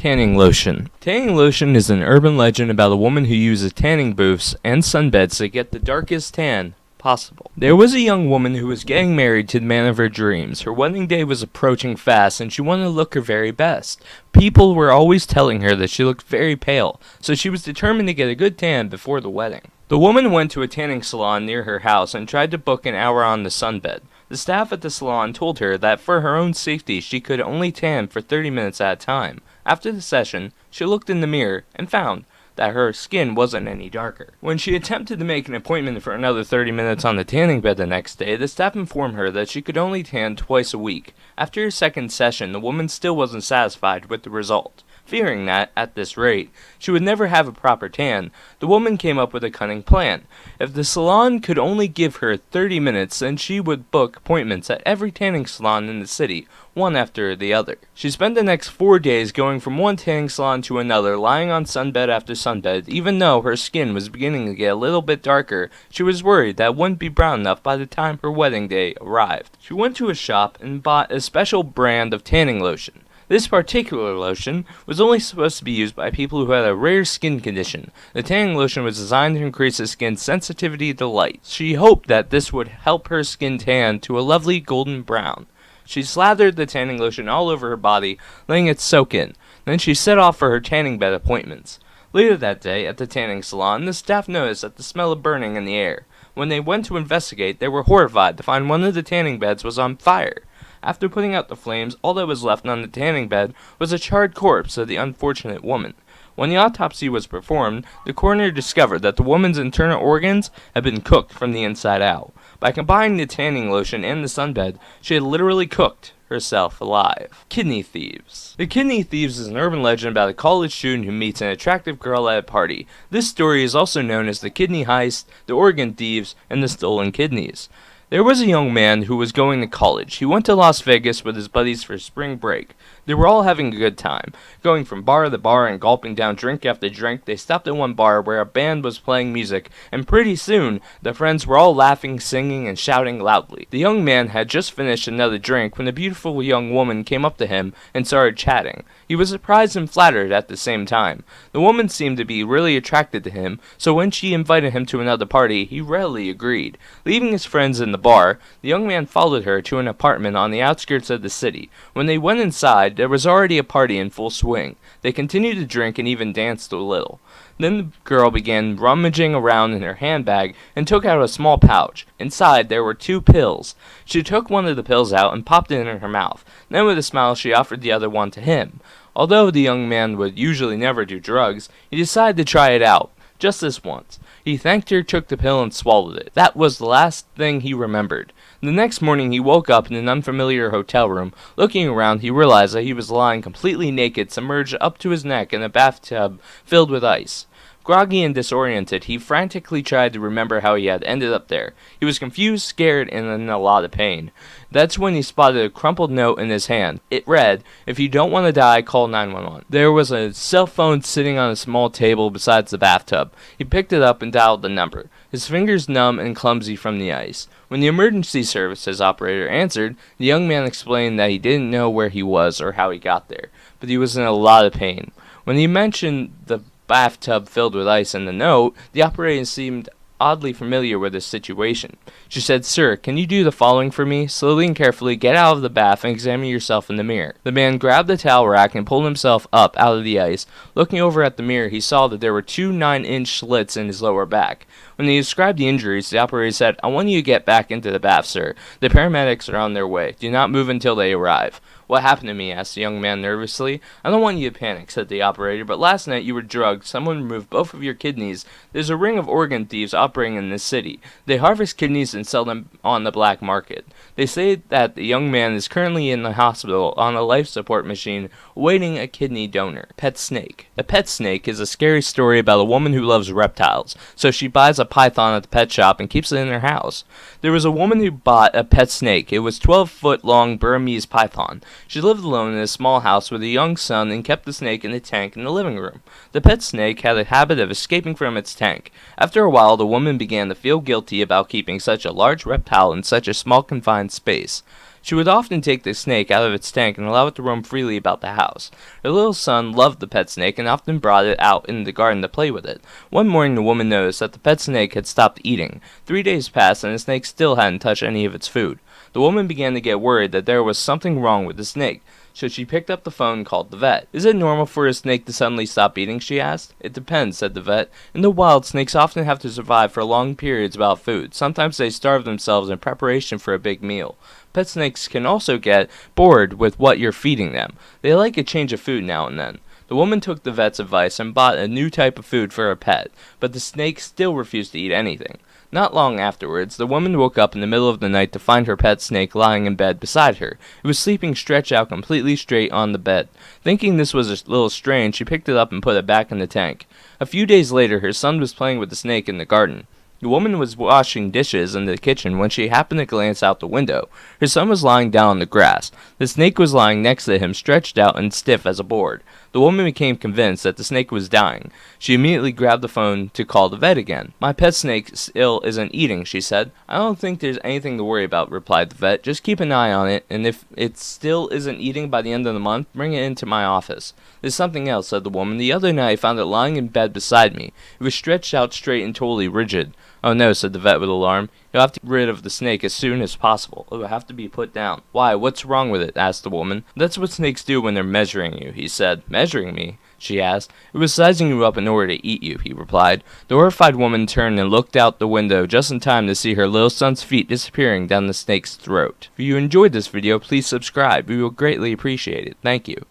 Tanning lotion. Tanning lotion is an urban legend about a woman who uses tanning booths and sunbeds to get the darkest tan possible. There was a young woman who was getting married to the man of her dreams. Her wedding day was approaching fast and she wanted to look her very best. People were always telling her that she looked very pale, so she was determined to get a good tan before the wedding. The woman went to a tanning salon near her house and tried to book an hour on the sunbed. The staff at the salon told her that for her own safety she could only tan for 30 minutes at a time. After the session, she looked in the mirror and found that her skin wasn't any darker. When she attempted to make an appointment for another 30 minutes on the tanning bed the next day, the staff informed her that she could only tan twice a week. After her second session, the woman still wasn't satisfied with the result. Fearing that, at this rate, she would never have a proper tan, the woman came up with a cunning plan. If the salon could only give her 30 minutes, then she would book appointments at every tanning salon in the city, one after the other. She spent the next 4 days going from one tanning salon to another, lying on sunbed after sunbed. Even though her skin was beginning to get a little bit darker, she was worried that it wouldn't be brown enough by the time her wedding day arrived. She went to a shop and bought a special brand of tanning lotion. This particular lotion was only supposed to be used by people who had a rare skin condition. The tanning lotion was designed to increase the skin's sensitivity to light. She hoped that this would help her skin tan to a lovely golden brown. She slathered the tanning lotion all over her body, letting it soak in. Then she set off for her tanning bed appointments. Later that day, at the tanning salon, the staff noticed that the smell of burning in the air. When they went to investigate, they were horrified to find one of the tanning beds was on fire. After putting out the flames, all that was left on the tanning bed was a charred corpse of the unfortunate woman. When the autopsy was performed, the coroner discovered that the woman's internal organs had been cooked from the inside out. By combining the tanning lotion and the sunbed, she had literally cooked herself alive. Kidney thieves. The kidney thieves is an urban legend about a college student who meets an attractive girl at a party. This story is also known as the kidney heist, the organ thieves, and the stolen kidneys. There was a young man who was going to college. He went to Las Vegas with his buddies for spring break. They were all having a good time. Going from bar to bar and gulping down drink after drink, they stopped at one bar where a band was playing music, and pretty soon, the friends were all laughing, singing, and shouting loudly. The young man had just finished another drink when a beautiful young woman came up to him and started chatting. He was surprised and flattered at the same time. The woman seemed to be really attracted to him, so when she invited him to another party, he readily agreed. Leaving his friends in the bar, the young man followed her to an apartment on the outskirts of the city. When they went inside, there was already a party in full swing. They continued to drink and even danced a little. Then the girl began rummaging around in her handbag and took out a small pouch. Inside, there were 2 pills. She took one of the pills out and popped it in her mouth. Then with a smile, she offered the other one to him. Although the young man would usually never do drugs, he decided to try it out, just this once. He thanked her, took the pill, and swallowed it. That was the last thing he remembered. The next morning, he woke up in an unfamiliar hotel room. Looking around, he realized that he was lying completely naked, submerged up to his neck in a bathtub filled with ice. Groggy and disoriented, he frantically tried to remember how he had ended up there. He was confused, scared, and in a lot of pain. That's when he spotted a crumpled note in his hand. It read, "If you don't want to die, call 911. There was a cell phone sitting on a small table beside the bathtub. He picked it up and dialed the number, his fingers numb and clumsy from the ice. When the emergency services operator answered, the young man explained that he didn't know where he was or how he got there, but he was in a lot of pain. When he mentioned the bathtub filled with ice in the note, the operator seemed oddly familiar with his situation. She said, "Sir, can you do the following for me? Slowly and carefully get out of the bath and examine yourself in the mirror." The man grabbed the towel rack and pulled himself up out of the ice. Looking over at the mirror, he saw that there were 2 9-inch slits in his lower back. When he described the injuries, the operator said, "I want you to get back into the bath, sir. The paramedics are on their way. Do not move until they arrive." "What happened to me?" asked the young man nervously. "I don't want you to panic," said the operator, "but last night you were drugged. Someone removed both of your kidneys. There's a ring of organ thieves operating in this city. They harvest kidneys and sell them on the black market. They say that the young man is currently in the hospital on a life support machine awaiting a kidney donor." Pet snake. A pet snake is a scary story about a woman who loves reptiles, so she buys a python at the pet shop and keeps it in her house. There was a woman who bought a pet snake. It was 12-foot-long Burmese python. She lived alone in a small house with a young son and kept the snake in a tank in the living room. The pet snake had a habit of escaping from its tank. After a while, the woman began to feel guilty about keeping such a large reptile in such a small confined confined space. She would often take the snake out of its tank and allow it to roam freely about the house. Her little son loved the pet snake and often brought it out in the garden to play with it. One morning the woman noticed that the pet snake had stopped eating. 3 days passed and the snake still hadn't touched any of its food. The woman began to get worried that there was something wrong with the snake, so she picked up the phone and called the vet. "Is it normal for a snake to suddenly stop eating?" she asked. "It depends," said the vet. "In the wild, snakes often have to survive for long periods without food. Sometimes they starve themselves in preparation for a big meal. Pet snakes can also get bored with what you're feeding them. They like a change of food now and then." The woman took the vet's advice and bought a new type of food for her pet, but the snake still refused to eat anything. Not long afterwards, the woman woke up in the middle of the night to find her pet snake lying in bed beside her. It was sleeping stretched out completely straight on the bed. Thinking this was a little strange, she picked it up and put it back in the tank. A few days later, her son was playing with the snake in the garden. The woman was washing dishes in the kitchen when she happened to glance out the window. Her son was lying down on the grass. The snake was lying next to him, stretched out and stiff as a board. The woman became convinced that the snake was dying. She immediately grabbed the phone to call the vet again. "My pet snake still isn't eating," she said. "I don't think there's anything to worry about," replied the vet. "Just keep an eye on it, and if it still isn't eating by the end of the month, bring it into my office." "There's something else," said the woman. "The other night I found it lying in bed beside me. It was stretched out straight and totally rigid." "Oh no," said the vet with alarm. "You'll have to get rid of the snake as soon as possible. It will have to be put down." "Why, what's wrong with it?" asked the woman. "That's what snakes do when they're measuring you," he said. "Measuring me?" she asked. "It was sizing you up in order to eat you," he replied. The horrified woman turned and looked out the window just in time to see her little son's feet disappearing down the snake's throat. If you enjoyed this video, please subscribe. We will greatly appreciate it. Thank you.